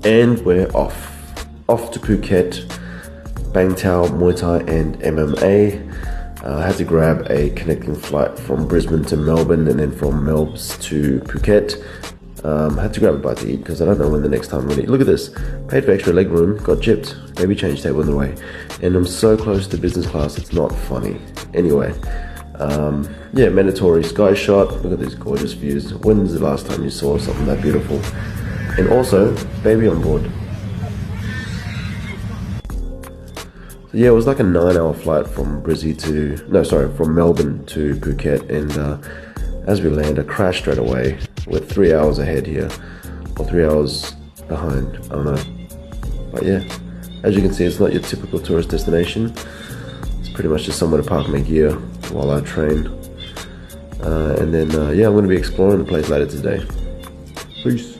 And we're off to Phuket, Bang Tao, Muay Thai and MMA. I had to grab a connecting flight from Brisbane to Melbourne and then from Melbs to Phuket. I had to grab a bite to eat because I don't know when the next time I'm gonna eat. Look at this, paid for extra leg room, got gypped, baby change table on the way, and I'm so close to business class, it's not funny. Anyway, yeah, mandatory sky shot. Look at these gorgeous views. When's the last time you saw something that beautiful? And also, baby on board. So yeah, it was like a 9-hour flight from from Melbourne to Phuket, and as we land, I crashed straight away. We're 3 hours ahead here, or 3 hours behind, I don't know. But yeah, as you can see, it's not your typical tourist destination. It's pretty much just somewhere to park my gear while I train. And then, yeah, I'm going to be exploring the place later today. Peace.